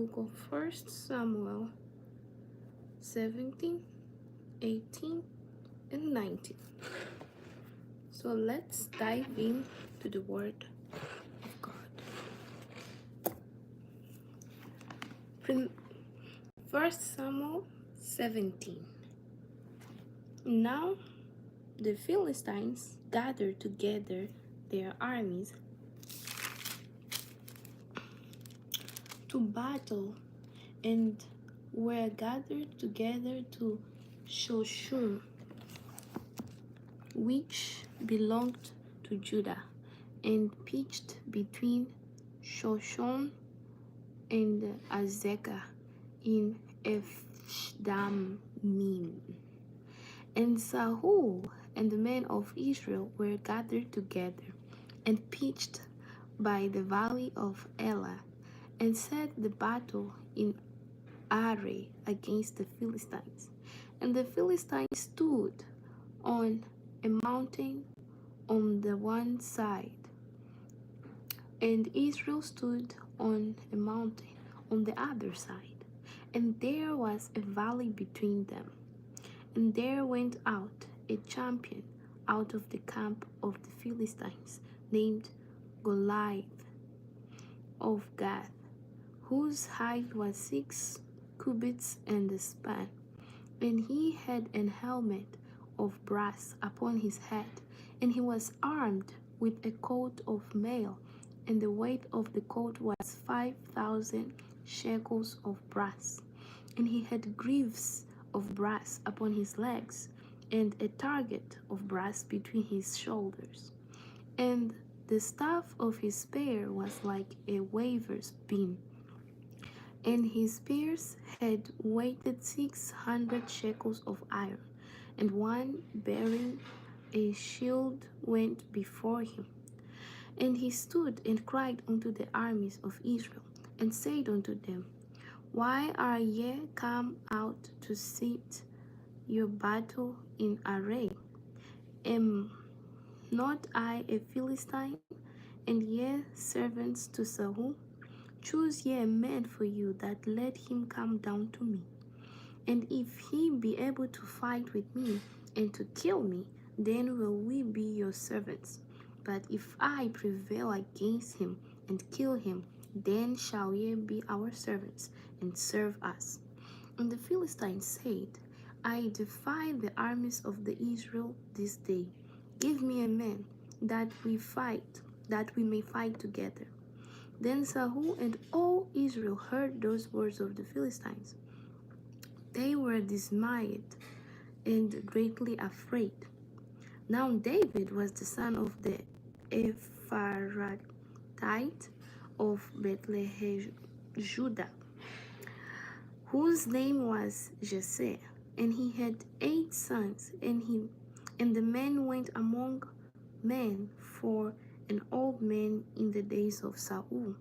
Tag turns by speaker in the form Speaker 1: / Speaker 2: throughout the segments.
Speaker 1: book of 1 Samuel 17, 18, and 19. So let's dive in to the Word of God. 1 Samuel 17. Now the Philistines gathered together their armies to battle and were gathered together to Shoshun, which belonged to Judah, and pitched between Shoshon and Azekah in Ephdamim. And Saul and the men of Israel were gathered together and pitched by the valley of Elah, and set the battle in array against the Philistines. And the Philistines stood on a mountain on the one side, and Israel stood on a mountain on the other side, and there was a valley between them. And there went out a champion out of the camp of the Philistines, named Goliath of Gath, whose height was 6 cubits and a span. And he had an helmet of brass upon his head, and he was armed with a coat of mail, and the weight of the coat was 5,000 shekels of brass. And he had greaves of brass upon his legs, and a target of brass between his shoulders. And the staff of his spear was like a weaver's beam, and his spears had weighted 600 shekels of iron, and one bearing a shield went before him. And he stood and cried unto the armies of Israel, and said unto them, Why are ye come out to sit your battle in array? Am not I a Philistine, and ye servants to Saul? Choose ye a man for you, that let him come down to me. And if he be able to fight with me, and to kill me, then will we be your servants. But if I prevail against him, and kill him, then shall ye be our servants, and serve us. And the Philistines said, I defy the armies of the Israel this day. Give me a man, that we may fight together. Then Saul and all Israel heard those words of the Philistines. They were dismayed and greatly afraid. Now David was the son of the Ephrathite of Bethlehem, Judah, whose name was Jesse, and he had 8 sons, and the man went among men for an old man in the days of Saul.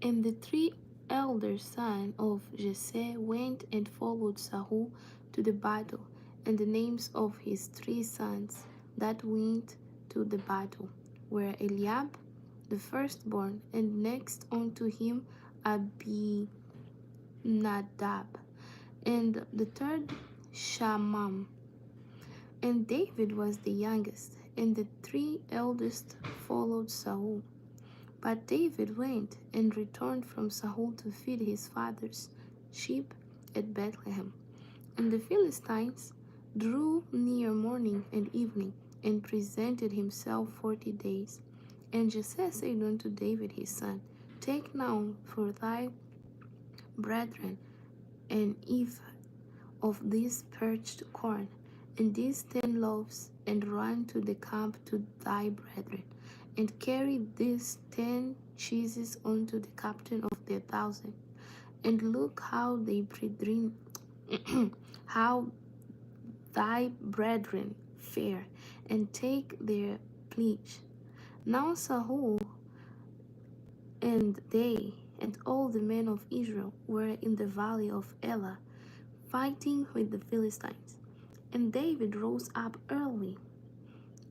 Speaker 1: And the 3 elder sons of Jesse went and followed Saul to the battle, and the names of his 3 sons that went to the battle were Eliab, the firstborn, and next unto him Abinadab, and the third Shammah. And David was the youngest, and the 3 eldest followed Saul. But David went and returned from Saul to feed his father's sheep at Bethlehem. And the Philistines drew near morning and evening, and presented himself 40 days. And Jesse said unto David his son, Take now for thy brethren an ephah of this parched corn, and these 10 loaves, and run to the camp to thy brethren, and carry these 10 cheeses unto the captain of the 1,000, and look how they brethren, how thy brethren fare, and take their pledge. Now Saul and they and all the men of Israel were in the valley of Elah, fighting with the Philistines. And David rose up early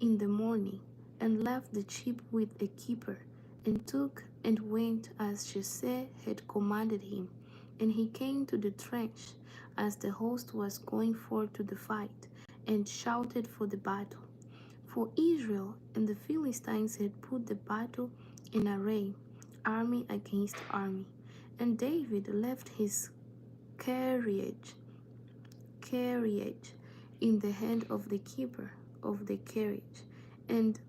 Speaker 1: in the morning, and left the sheep with a keeper, and took and went as Jesse had commanded him. And he came to the trench as the host was going forth to the fight, and shouted for the battle. For Israel and the Philistines had put the battle in array, army against army. And David left his carriage in the hand of the keeper of the carriage, and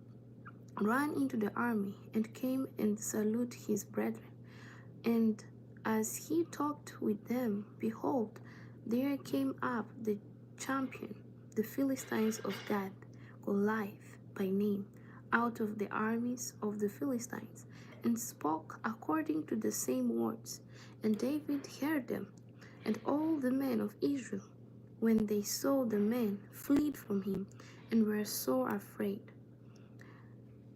Speaker 1: ran into the army, and came and saluted his brethren. And as he talked with them, behold, there came up the champion, the Philistines of Gath, Goliath by name, out of the armies of the Philistines, and spoke according to the same words. And David heard them. And all the men of Israel, when they saw the man, fled from him, and were sore afraid.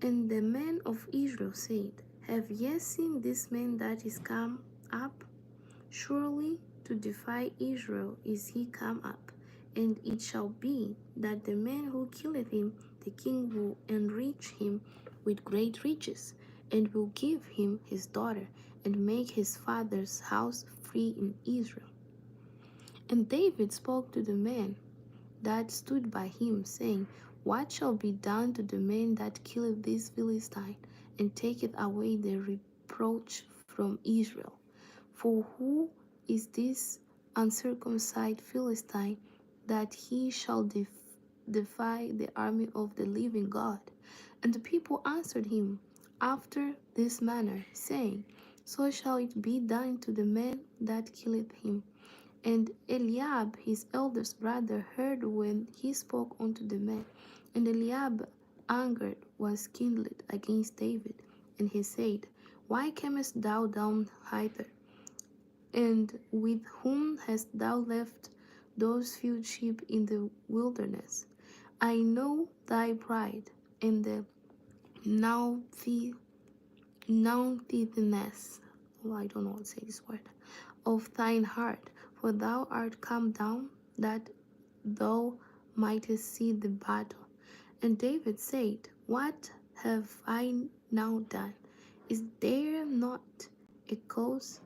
Speaker 1: And the men of Israel said, Have ye seen this man that is come up? Surely to defy Israel is he come up. And it shall be that the man who killeth him, the king will enrich him with great riches, and will give him his daughter, and make his father's house free in Israel. And David spoke to the man that stood by him, saying, What shall be done to the man that killeth this Philistine, and taketh away the reproach from Israel? For who is this uncircumcised Philistine, that he shall defy the army of the living God? And the people answered him after this manner, saying, So shall it be done to the man that killeth him. And Eliab his eldest brother heard when he spoke unto the man. And Eliab anger was kindled against David, and he said, Why camest thou down hither? And with whom hast thou left those few sheep in the wilderness? I know thy pride, and the naughtiness, I don't know how to say this word, of thine heart, for thou art come down, that thou mightest see the battle. And David said, What have I now done? Is there not a cause?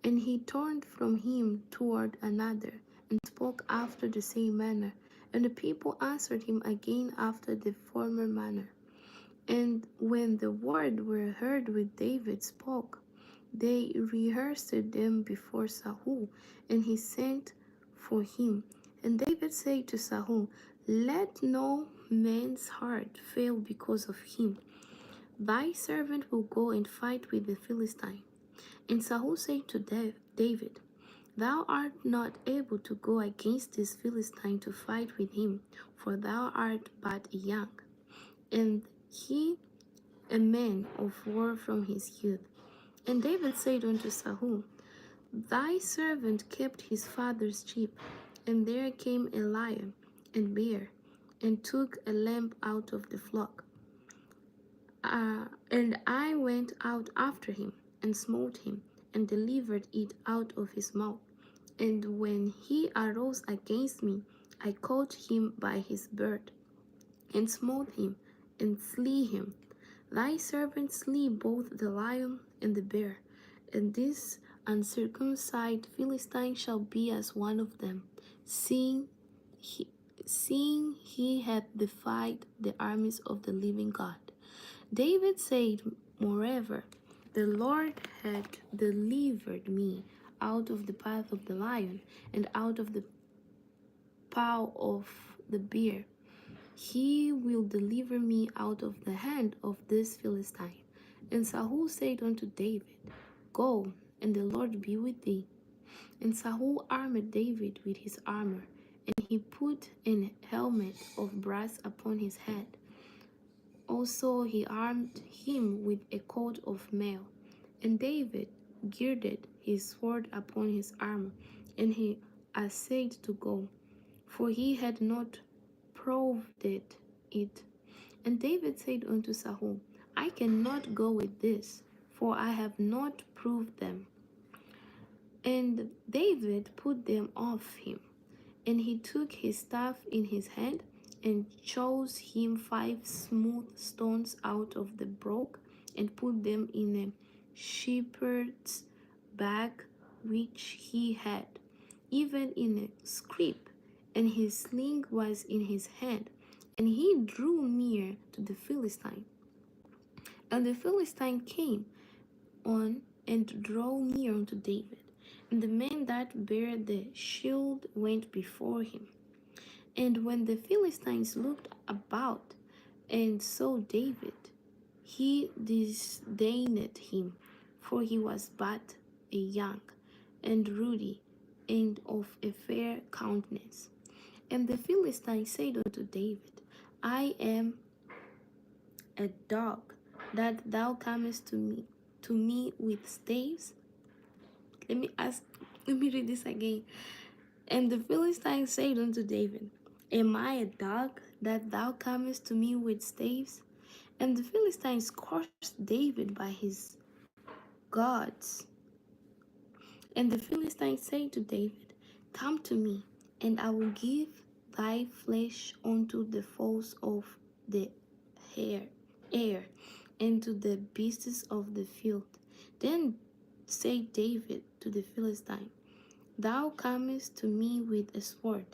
Speaker 1: And he turned from him toward another, and spoke after the same manner. And the people answered him again after the former manner. And when the word were heard which David spoke, they rehearsed them before Saul, and he sent for him. And David said to Saul, Let no man's heart fail because of him. Thy servant will go and fight with the Philistine. And Saul said to David, Thou art not able to go against this Philistine to fight with him, for thou art but young, and he a man of war from his youth. And David said unto Saul, Thy servant kept his father's sheep, and there came a lion and bear, and took a lamb out of the flock. And I went out after him, and smote him, and delivered it out of his mouth. And when he arose against me, I caught him by his beard, and smote him, and slew him. Thy servant slew both the lion and the bear, and this uncircumcised Philistine shall be as one of them, seeing he hath defied the armies of the living God. David said, Moreover, the Lord had delivered me out of the path of the lion, and out of the paw of the bear. He will deliver me out of the hand of this Philistine. And Saul said unto David, Go, and the Lord be with thee. And Saul armed David with his armor, and he put an helmet of brass upon his head. Also he armed him with a coat of mail. And David girded his sword upon his armor, and he essayed to go, for he had not proved it. And David said unto Saul, I cannot go with this, for I have not proved them. And David put them off him, and he took his staff in his hand, and chose him 5 smooth stones out of the brook, and put them in a shepherd's bag which he had, even in a scrip, and his sling was in his hand. And he drew near to the Philistine. And the Philistine came on and drew near unto David. And the men that bare the shield went before him. And when the Philistines looked about and saw David, he disdained him, for he was but a young and ruddy and of a fair countenance. And the Philistine said unto David, I am a dog, that thou comest to me with staves? Let me read this again. And the Philistine said unto David, Am I a dog, that thou comest to me with staves? And the Philistines cursed David by his gods. And the Philistines said to David, Come to me, and I will give thy flesh unto the fowls of the air, and to the beasts of the field. Then said David to the Philistine, Thou comest to me with a sword,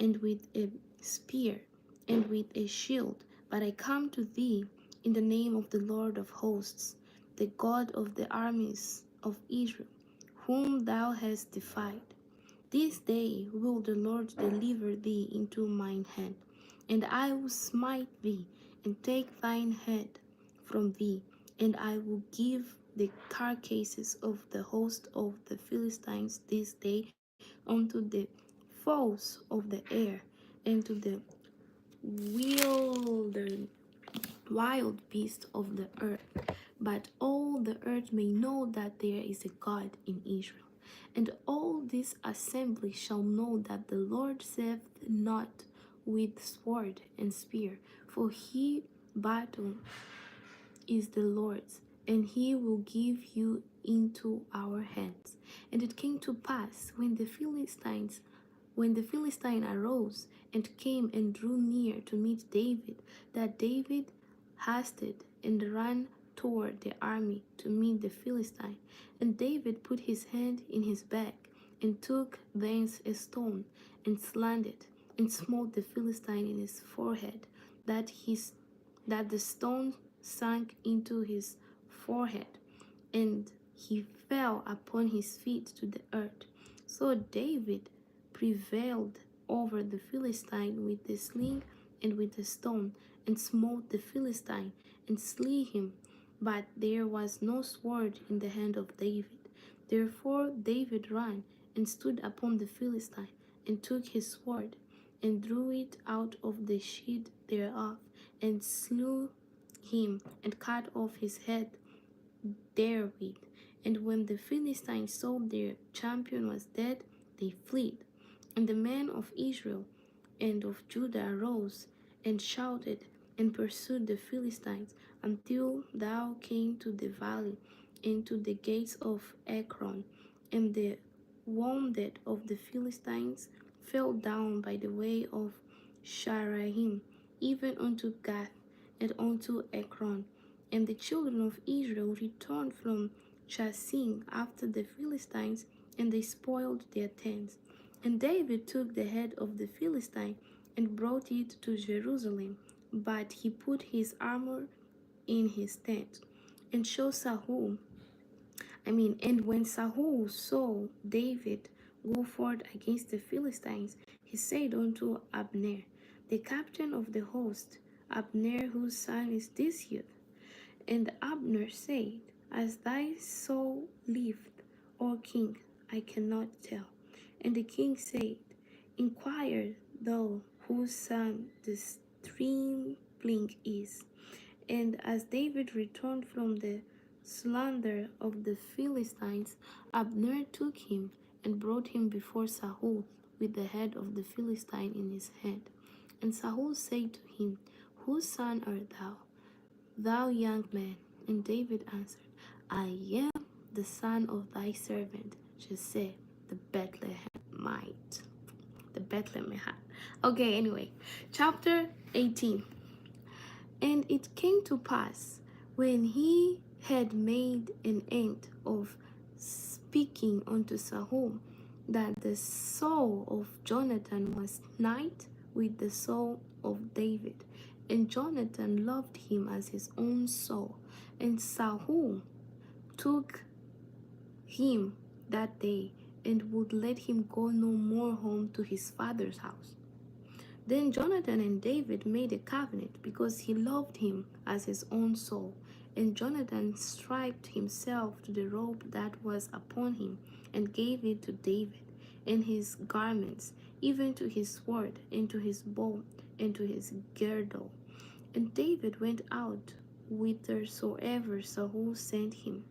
Speaker 1: and with a spear, and with a shield, but I come to thee in the name of the Lord of hosts, the God of the armies of Israel, whom thou hast defied. This day will the Lord deliver thee into mine hand, and I will smite thee, and take thine head from thee, and I will give the carcasses of the host of the Philistines this day unto the fowls of the air, and to the wilder, wild beasts of the earth. But all the earth may know that there is a God in Israel. And all this assembly shall know that the Lord saveth not with sword and spear, for he battle is the Lord's, and he will give you into our hands. And it came to pass when the Philistine arose and came and drew near to meet David, that David hasted and ran toward the army to meet the Philistine. And David put his hand in his bag, and took thence a stone, and slant it, and smote the Philistine in his forehead, that the stone sank into his forehead, and he fell upon his feet to the earth. So David prevailed over the Philistine with the sling and with the stone, and smote the Philistine, and slew him. But there was no sword in the hand of David. Therefore David ran, and stood upon the Philistine, and took his sword, and drew it out of the sheath thereof, and slew him, and cut off his head therewith. And when the Philistines saw their champion was dead, they fled. And the men of Israel and of Judah arose and shouted, and pursued the Philistines until thou came to the valley, and to the gates of Ekron. And the wounded of the Philistines fell down by the way of Sharaim, even unto Gath, and unto Ekron. And the children of Israel returned from chasing after the Philistines, and they spoiled their tents. And David took the head of the Philistine, and brought it to Jerusalem, but he put his armor in his tent. And when Saul saw David go forth against the Philistines, he said unto Abner, the captain of the host, Abner, whose son is this youth? And Abner said, As thy soul liveth, O king, I cannot tell. And the king said, Inquire thou whose son the stripling is. And as David returned from the slaughter of the Philistines, Abner took him and brought him before Saul with the head of the Philistine in his hand. And Saul said to him, Whose son art thou, thou young man? And David answered, I am the son of thy servant Jesse the Bethlehemite. The Bethlehemite. Okay, anyway, chapter 18. And it came to pass, when he had made an end of speaking unto Saul, that the soul of Jonathan was night with the soul of David, and Jonathan loved him as his own soul. And Saul took him that day and would let him go no more home to his father's house. Then Jonathan and David made a covenant because he loved him as his own soul. And Jonathan stripped himself to the robe that was upon him and gave it to David, and his garments, even to his sword, and to his bow, and to his girdle. And David went out whithersoever Saul sent him,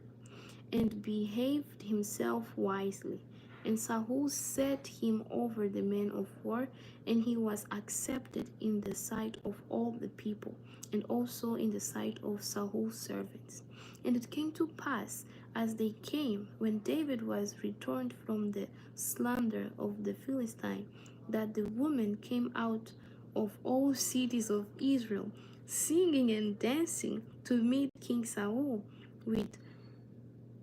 Speaker 1: and behaved himself wisely. And Saul set him over the men of war, and he was accepted in the sight of all the people, and also in the sight of Saul's servants. And it came to pass, as they came, when David was returned from the slaughter of the Philistine, that the women came out of all cities of Israel, singing and dancing to meet King Saul with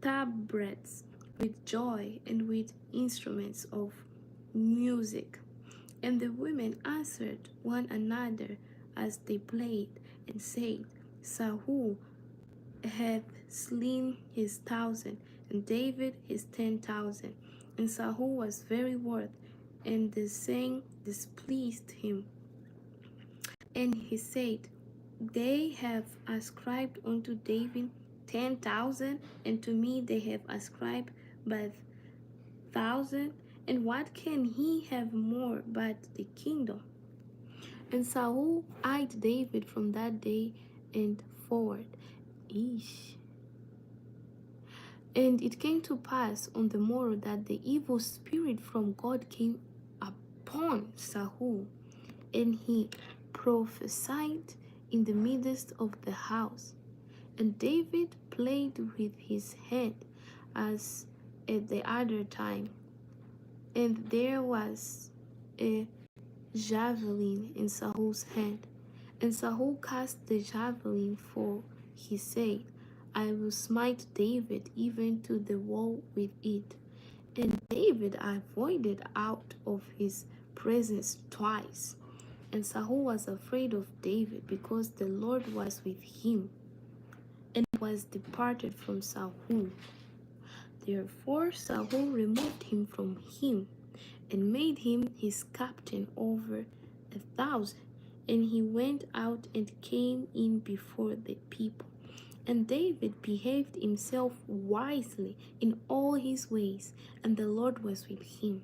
Speaker 1: tabrets, with joy, and with instruments of music. And the women answered one another as they played, and said, Saul hath slain his 1,000, and David his 10,000. And Saul was very wroth, and the saying displeased him. And he said, They have ascribed unto David 10,000, and to me they have ascribed but 1,000. And what can he have more but the kingdom? And Saul eyed David from that day and forward. Eesh. And it came to pass on the morrow that the evil spirit from God came upon Saul, and he prophesied in the midst of the house. And David played with his head as at the other time. And there was a javelin in Saul's hand. And Saul cast the javelin, for he said, I will smite David even to the wall with it. And David avoided out of his presence twice. And Saul was afraid of David, because the Lord was with him, and was departed from Saul. Therefore Saul removed him from him, and made him his captain over 1,000. And he went out and came in before the people. And David behaved himself wisely in all his ways, and the Lord was with him.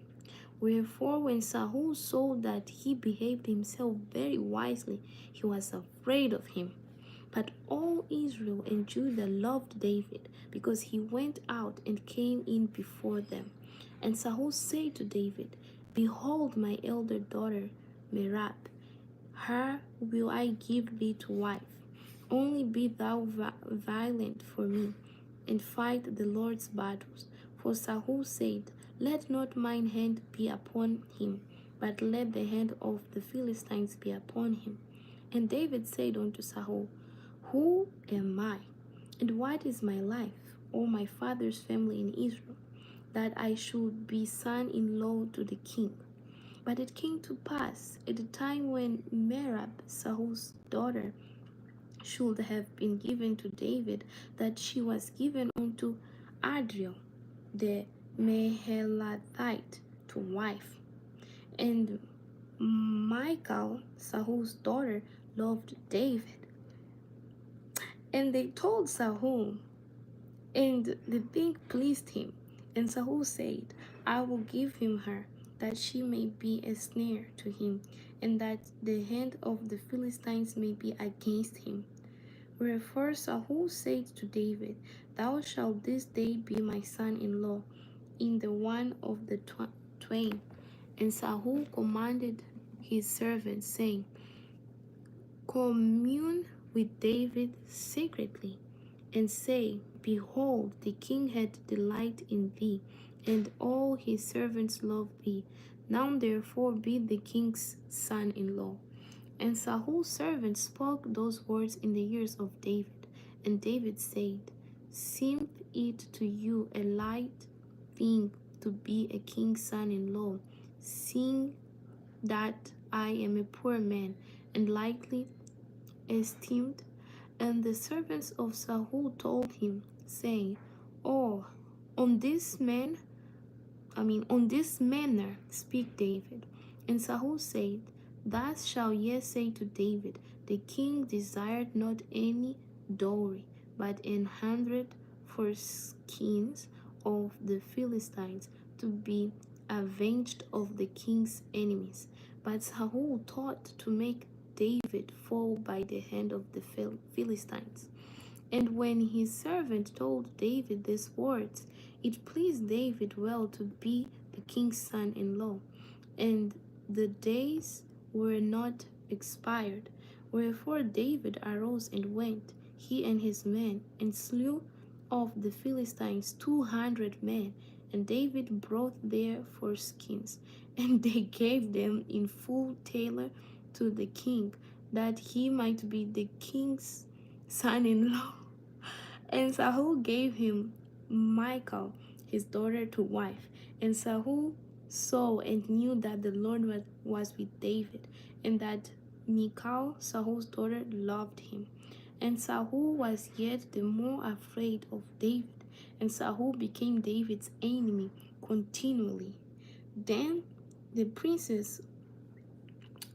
Speaker 1: Wherefore, when Saul saw that he behaved himself very wisely, he was afraid of him. But all Israel and Judah loved David, because he went out and came in before them. And Saul said to David, Behold my elder daughter Merab, her will I give thee to wife. Only be thou violent for me, and fight the Lord's battles. For Saul said, Let not mine hand be upon him, but let the hand of the Philistines be upon him. And David said unto Saul, Who am I, and what is my life, O my father's family in Israel, that I should be son-in-law to the king? But it came to pass at the time when Merab, Saul's daughter, should have been given to David, that she was given unto Adriel the Mehelathite to wife. And Michal, Saul's daughter, loved David. And they told Saul, and the thing pleased him. And Saul said, I will give him her, that she may be a snare to him, and that the hand of the Philistines may be against him. Wherefore Saul said to David, Thou shalt this day be my son-in-law in the one of the twain. And Saul commanded his servants, saying, Commune with David secretly, and say, Behold, the king hath delight in thee, and all his servants love thee. Now therefore be the king's son-in-law. And Saul's servants spoke those words in the ears of David. And David said, seemeth it to you a light thing to be a king's son-in-law, seeing that I am a poor man and lightly esteemed? And the servants of Saul told him, saying, Oh, on this man, on this manner speak David. And Saul said, Thus shall ye say to David, the king desired not any dowry, but 100 foreskins of the Philistines to be avenged of the king's enemies. But Saul thought to make David fall by the hand of the Philistines. And when his servant told David these words, it pleased David well to be the king's son-in-law. And the days were not expired. Wherefore David arose and went, he and his men, and slew of the Philistines 200 men. And David brought their foreskins, and they gave them in full tailor to the king, that he might be the king's son-in-law. And Saul gave him Michal, his daughter, to wife. And Saul saw and knew that the Lord was with David, and that Michal, Saul's daughter, loved him. And Saul was yet the more afraid of David, and Saul became David's enemy continually. Then the princes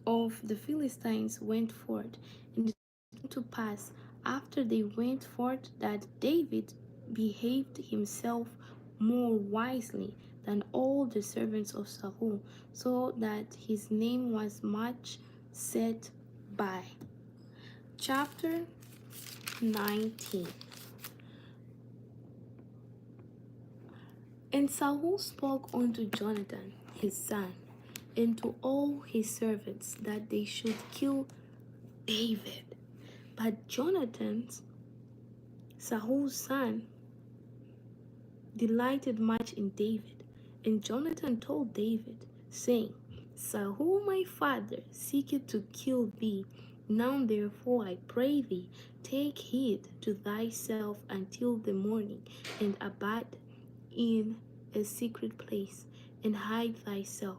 Speaker 1: of the Philistines went forth, and it came to pass after they went forth that David behaved himself more wisely than all the servants of Saul, so that his name was much set by. Chapter 19. And Saul spoke unto Jonathan his son, and to all his servants, that they should kill David. But Jonathan, Saul's son, delighted much in David. And Jonathan told David, saying, Saul my father seeketh to kill thee. Now therefore I pray thee, take heed to thyself until the morning, and abide in a secret place, and hide thyself.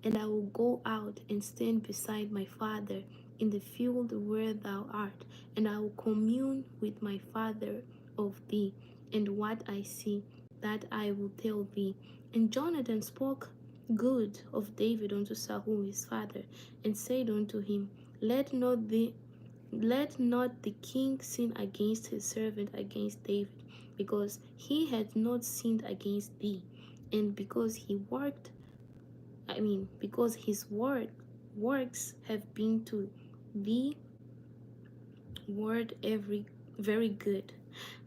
Speaker 1: And I will go out and stand beside my father in the field where thou art, and I will commune with my father of thee, and what I see, that I will tell thee. And Jonathan spoke good of David unto Saul his father, and said unto him, Let not the king sin against his servant against David, because he had not sinned against thee, and because because his works have been to thee word very good.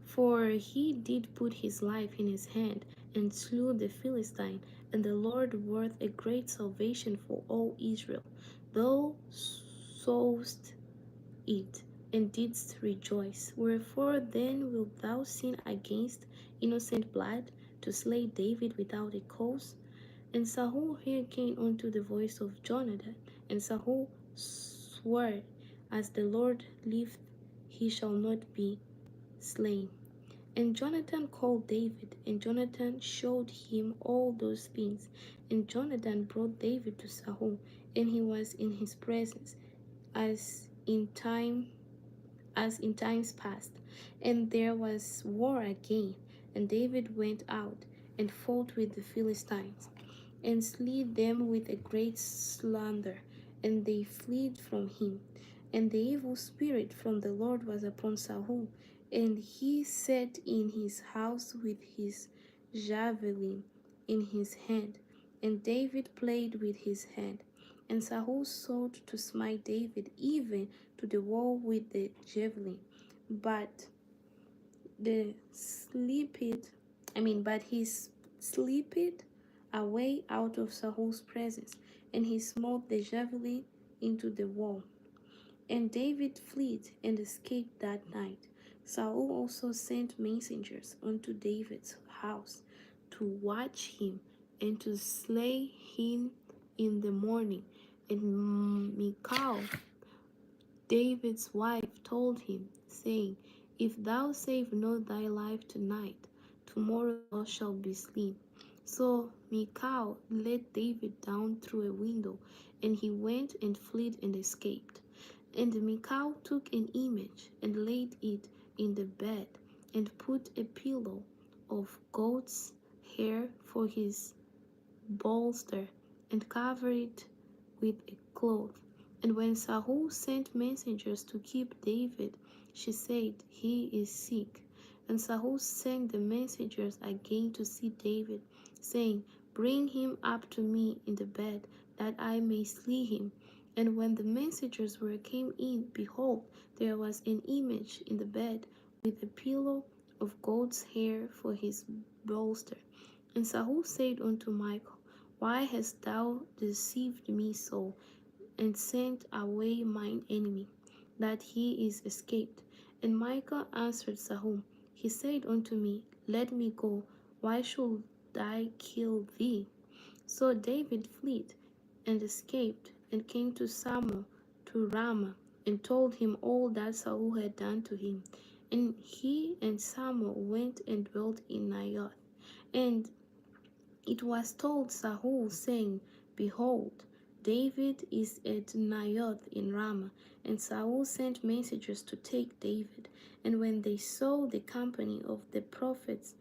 Speaker 1: For he did put his life in his hand, and slew the Philistine, and the Lord worth a great salvation for all Israel. Thou sawest it, and didst rejoice. Wherefore then wilt thou sin against innocent blood, to slay David without a cause? And Saul hearkened unto the voice of Jonathan, and Saul swore, As the Lord liveth, he shall not be slain. And Jonathan called David, and Jonathan showed him all those things. And Jonathan brought David to Saul, and he was in his presence, as in times past. And there was war again, and David went out and fought with the Philistines, and slew them with a great slaughter, and they fled from him. And the evil spirit from the Lord was upon Saul, and he sat in his house with his javelin in his hand, and David played with his hand. And Saul sought to smite David even to the wall with the javelin, but he slipped away out of Saul's presence, and he smote the javelin into the wall. And David fled and escaped that night. Saul also sent messengers unto David's house to watch him and to slay him in the morning. And Michal, David's wife, told him, saying, If thou save not thy life tonight, tomorrow thou shalt be slain. So Michal let David down through a window, and he went and fled and escaped. And Michal took an image and laid it in the bed, and put a pillow of goat's hair for his bolster, and covered it with a cloth. And when Saul sent messengers to keep David, she said, He is sick. And Saul sent the messengers again to see David, saying, Bring him up to me in the bed, that I may slay him. And when the messengers were came in, behold, there was an image in the bed, with a pillow of goat's hair for his bolster. And Saul said unto Michal, Why hast thou deceived me so, and sent away mine enemy, that he is escaped? And Michal answered Saul, He said unto me, Let me go, why should I kill thee? So David fled and escaped, and came to Samuel to Ramah, and told him all that Saul had done to him. And he and Samuel went and dwelt in Naioth. And it was told Saul, saying, Behold, David is at Naioth in Ramah. And Saul sent messengers to take David. And when they saw the company of the prophets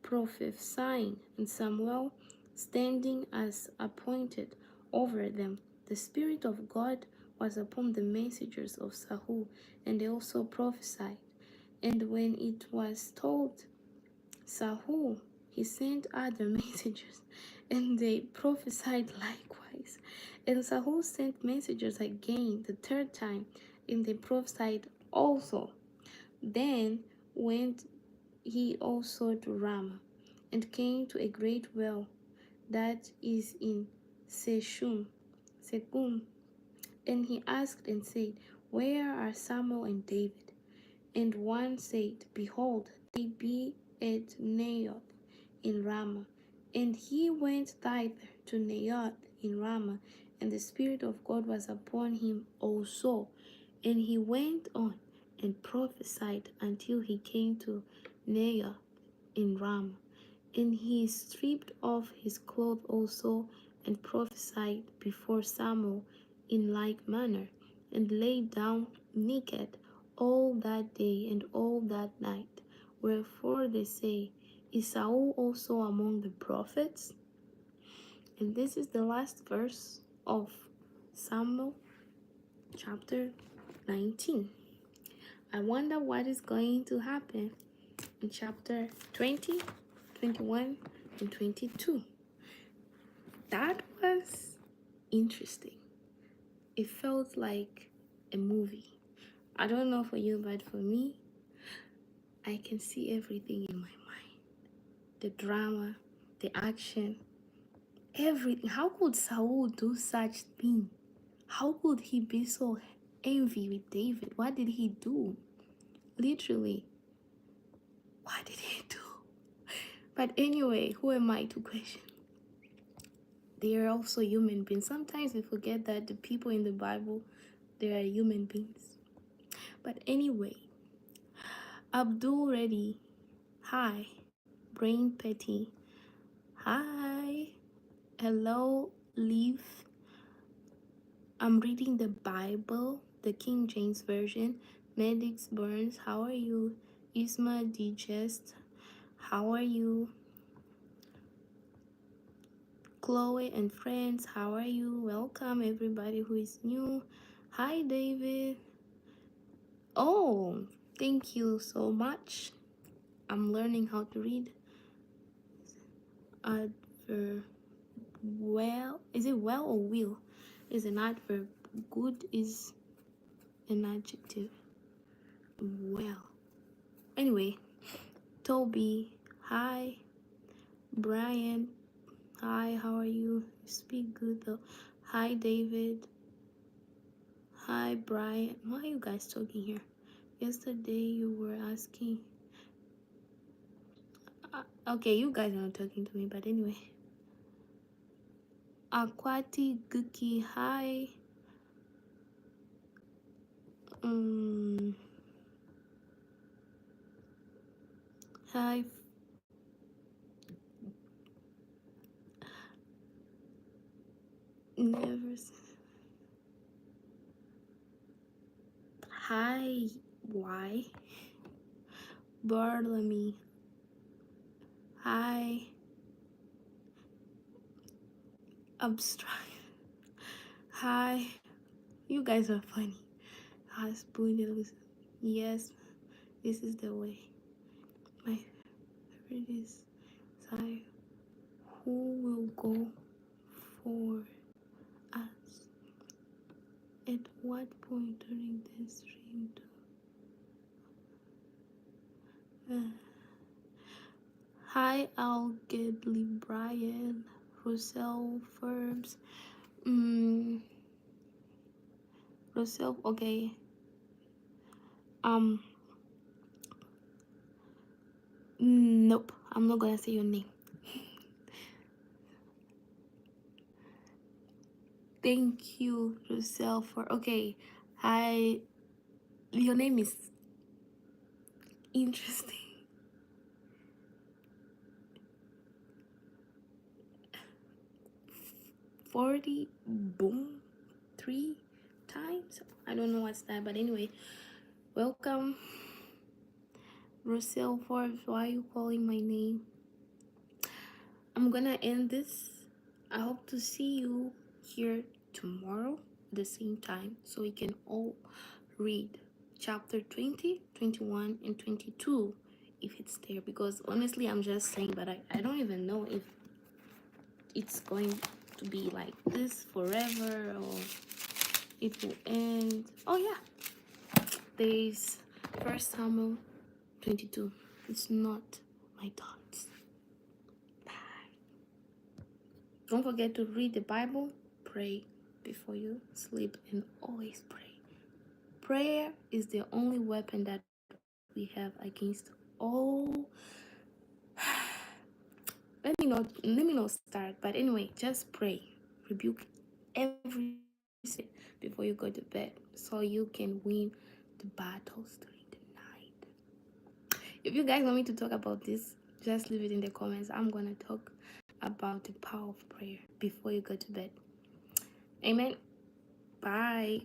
Speaker 1: prophesying, and Samuel standing as appointed over them, the Spirit of God was upon the messengers of Saul, and they also prophesied. And when it was told Saul, he sent other messengers, and they prophesied likewise. And Saul sent messengers again the third time, and they prophesied also. Then went he also to Ramah, and came to a great well that is in Shechem. And he asked and said, Where are Samuel and David? And one said, Behold, they be at Naioth in Ramah. And he went thither to Naioth in Ramah, and the Spirit of God was upon him also. And he went on and prophesied until he came to Naioth in Ramah. And he stripped off his clothes also, and prophesied before Samuel in like manner, and lay down naked all that day and all that night. Wherefore they say, Is Saul also among the prophets? And this is the last verse of Samuel chapter 19. I wonder what is going to happen in chapter 20, 21, and 22. That was interesting. It felt like a movie. I don't know for you, but for me, I can see everything in my mind. The drama, the action, everything. How could Saul do such thing? How could he be so envy with David? What did he do? Literally, what did he do? But anyway, who am I to question? They are also human beings. Sometimes we forget that the people in the Bible, they are human beings. But anyway, Abdul Reddy, hi. Brain Petty, hi. Hello, Leaf. I'm reading the Bible, the King James Version. Medix Burns, how are you? Isma Digest, how are you? Chloe and friends, how are you? Welcome everybody who is new. Hi David. Oh, thank you so much. I'm learning how to read. Adverb. Well, is it well or will? Is an adverb. Good is an adjective. Well. Anyway, Toby, hi. Brian, hi, how are you? You speak good though. Hi David. Hi Brian. Why are you guys talking here? Yesterday you were asking. Okay, you guys are not talking to me, but anyway. Akwati Guki, hi. Hi, never. Hi, why? Bartlemy. Hi, abstract. Hi, you guys are funny. Hi, spoon. Yes, this is the way. My favorite is Sai. Who will go for us? At what point during the stream? Hi, Algedly Brian, Russell Verbs. Mm, Russell, okay. Um, nope, I'm not gonna say your name. Thank you, Russell, for okay. Hi, your name is interesting. 40 boom 3 times. I don't know what's that, but anyway, welcome, Russell Forbes. Why are you calling my name? I'm gonna end this. I hope to see you here tomorrow at the same time so we can all read chapter 20, 21, and 22 if it's there, because honestly I'm just saying, but I don't even know if it's going to be like this forever or it will end. Oh yeah, there's First Samuel 22. It's not my thoughts. Don't forget to read the Bible, pray before you sleep, and always pray. Prayer is the only weapon that we have against all. Let me not start, but anyway, just pray. Rebuke every sin before you go to bed so you can win the battles during the night. If you guys want me to talk about this, just leave it in the comments. I'm gonna talk about the power of prayer before you go to bed. Amen. Bye.